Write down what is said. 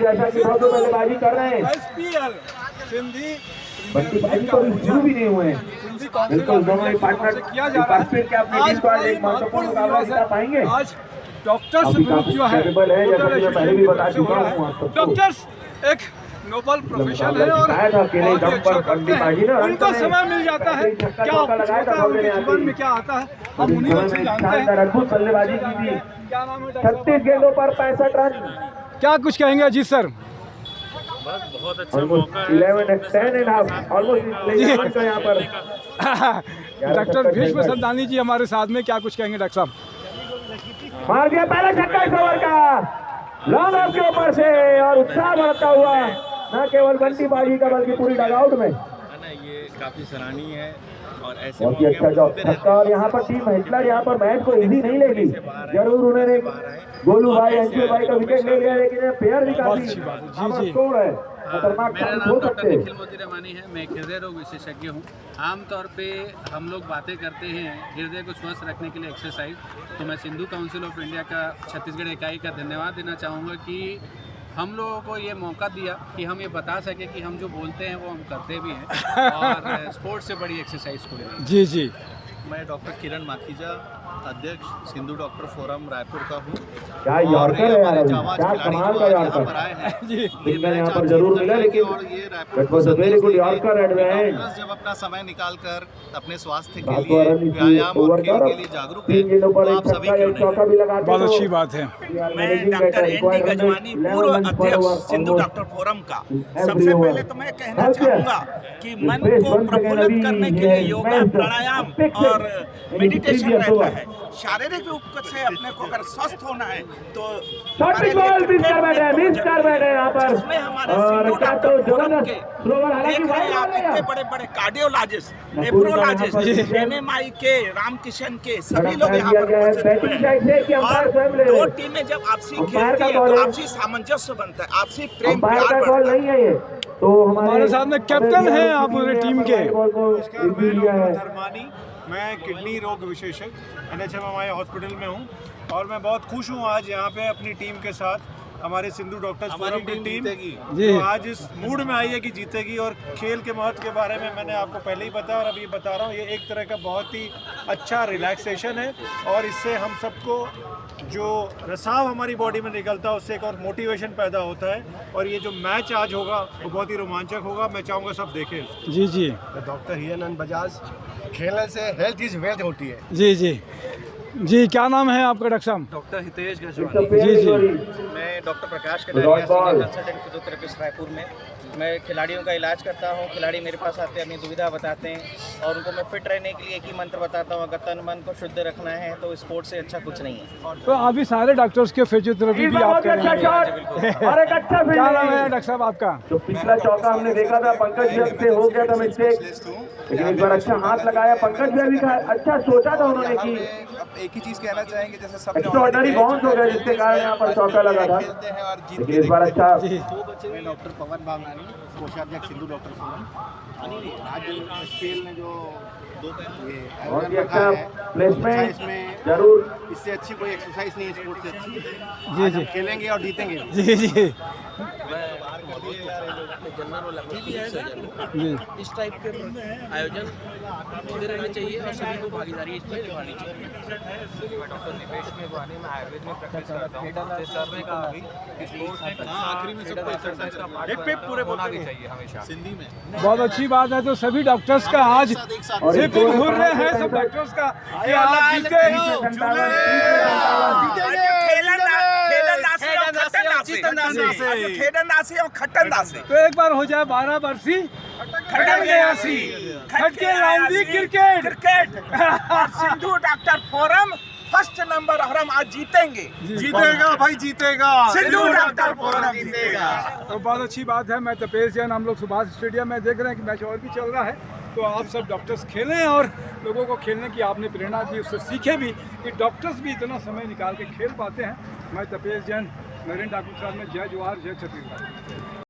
जैसा कि बहुत बल्लेबाजी कर रहे हैं। सिंधी बंटी भाई को शुरू भी नहीं हुए बिल्कुल दोनों ही पार्टनर किया जा रहा है। के अपने टीम को एक महत्वपूर्ण मुकाबला जिता पाएंगे। आज डॉक्टर्स विरुद्ध जो है डॉक्टर्स एक नोबल प्रोफेशन है और बहुत ही अच्छा करते हैं। उनको समय मिल जाता है, क्या कुछ होता है उनके जीवन में, क्या आता है, हम उन्हीं को जानते हैं। अद्भुत बल्लेबाजी की थी, क्या नाम है? 36 गेंदों पर 65 रन। क्या कुछ कहेंगे अजीत सर? बस बहुत अच्छा मौका है। 11 ऑलमोस्ट यहाँ पर डॉक्टर भीष्म समदानी जी हमारे साथ में, क्या कुछ कहेंगे डॉक्टर साहब? मार दिया पहला छक्का इस ओवर का लॉन्ग ऑफ के ऊपर से, और उत्साह बढ़ता हुआ न केवल बंटी बाजी का बल्कि पूरी डगआउट में। है ना, ये काफी सराहनीय है और ऐसे बहुत ही अच्छा जॉब छक्का। और यहाँ पर टीम हिटलर यहाँ पर मैच को इजी नहीं लेगी, जरूर उन्होंने गोलू भाई अंशु भाई का विकेट ले लिया, लेकिन पेयर भी काफी स्कोर है, खतरनाक मेरा हो नाम डॉक्टर सकते हैं। निखिल मोती रमानी है। मैं हृदय रोग विशेषज्ञ हूँ। आमतौर पे हम लोग बातें करते हैं हृदय को स्वस्थ रखने के लिए एक्सरसाइज, तो मैं सिंधु काउंसिल ऑफ इंडिया का छत्तीसगढ़ इकाई का धन्यवाद देना चाहूँगा कि हम लोगों को ये मौका दिया कि हम ये बता सके कि हम जो बोलते हैं वो हम करते भी हैं और स्पोर्ट्स से बड़ी एक्सरसाइज को लेकर। जी जी। मैं डॉक्टर किरण माखीजा, अध्यक्ष सिंधु डॉक्टर फोरम रायपुर का हूँ। क्या यॉर्कर है यार, क्या कमाल का यॉर्कर यहाँ पर जरूर मिला, लेकिन वेरी गुड यॉर्कर एडवांस। जब अपना समय निकालकर अपने स्वास्थ्य के लिए, व्यायाम और खेल के लिए जागरूक है, तो आप सभी क्यों नहीं? बहुत अच्छी बात है। मैं डॉक्टर एन.डी. गजवानी, पूर्व अध्यक्ष सिंधु डॉक्टर फोरम का। सबसे पहले तो मैं कहना चाहूँगा कि मन को प्रफुल्लित करने के लिए योगा, प्राणायाम और मेडिटेशन रहता है। शारीरिक रूप से अपने को अगर स्वस्थ होना है तो यहाँ पर इसमें हमारे सिंधु डॉक्टर फोरम के देख रहे हैं आप, इतने बड़े बड़े कार्डियोलॉजिस्ट, नेफ्रोलॉजिस्ट, एमएमआई के, रामकिशन के सभी लोग यहाँ पर उपस्थित हैं। और दो टीमें जब आपसी खेलती है तो आपसी सामंजस्य बनता है, आपसी प्रेम प्यार बढ़ता है। तो हमारे साथ में कैप्टन हैं आप पूरे टीम के। धर्मानी, मैं किडनी रोग विशेषज्ञ NHMI हॉस्पिटल में हूँ और मैं बहुत खुश हूँ आज यहाँ पे अपनी टीम के साथ। हमारे सिंधु डॉक्टर्स फोरम की टीम तो आज इस मूड में आई है कि जीतेगी। और खेल के महत्व के बारे में मैंने आपको पहले ही बताया और अभी बता रहा हूँ, ये एक तरह का बहुत ही अच्छा रिलैक्सेशन है और इससे हम सबको जो रसाव हमारी बॉडी में निकलता है उससे एक और मोटिवेशन पैदा होता है। और ये जो मैच आज होगा वो बहुत ही रोमांचक होगा, मैं चाहूँगा सब देखें। जी जी। डॉक्टर हिरन बजाज, खेलने से हेल्थ इज वेल्थ होती है। जी जी जी। क्या नाम है आपका डॉक्टर साहब? डॉक्टर हितेश गजवानी। जी जी। मैं doctor Prakash Kataria, senior consultant physiotherapist Raipur में। मैं खिलाड़ियों का इलाज करता हूं। खिलाड़ी मेरे पास आते हैं, अपनी दुविधा बताते हैं और उनको मैं फिट रहने के लिए एक ही मंत्र बताता हूं, अगर तन मन को शुद्ध रखना है तो स्पोर्ट्स से अच्छा कुछ नहीं है। तो अभी सारे डॉक्टर्स के फिजियोथेरेपी भी आप कर रहे हैं। क्या नाम है डॉक्टर साहब आपका? जो पिछला चौका हमने देखा था पंकज जब से हो गया था मिस्टेक, लेकिन एक बार अच्छा हाथ लगाया पंकज ने भी, अच्छा सोचा था उन्होंने कि एक ही चीज कहना चाहेंगे, जैसे सबने एक्स्ट्राऑर्डिनरी बाउंस हो गया जिसके कारण यहाँ पर चौका लगा था, लेकिन इस बार अच्छा। मैं डॉक्टर पवन भावनानी, कोषाध्यक्ष सिंधु डॉक्टर फोरम। आज स्पेन में जो बहुत ही अच्छा प्लेसमेंट, इसमें जरूर इससे अच्छी कोई एक्सरसाइज नहीं है स्पोर्ट्स से अच्छी। जी जी। खेलेंगे और जीतेंगे। जी जी। इस टाइप के आयोजन होते रहने चाहिए और सभी को भागीदारी इसमें निभानी चाहिए। डॉक्टर निवेश मेघवानी, मैं आयुर्वेद में प्रैक्टिस करता हूँ। जैसे सर ने कहा अभी कि स्पोर्ट्स आखिरी में सबको एक्सरसाइज का पार्ट पूरे होना भी चाहिए हमेशा सिंधी में। बहुत अच्छी बात है। तो सभी डॉक्टर्स का आज सिर्फ घूर रहे हैं सब डॉक्टर्स का कि आप जीते तो एक बार हो जाए 12 बरसी खटन गयासी, खटके राउंडी cricket. Sindhu doctor forum first number और हम आज जीतेंगे। जीतेगा भाई, जीतेगा सिंधु डॉक्टर फोरम जीतेगा। तो बहुत अच्छी बात है। मैं तपेश जैन, हम लोग सुभाष स्टेडियम में देख रहे हैं कि मैच और भी चल रहा है। तो आप सब डॉक्टर्स खेलें और लोगों को खेलने की आपने प्रेरणा दी, उससे सीखे भी कि डॉक्टर्स भी इतना समय निकाल के खेल पाते हैं। मैं तपेश जैन, नरेंद्र ठाकुर साहब में जय जवाहर जय छत्तीसगढ़।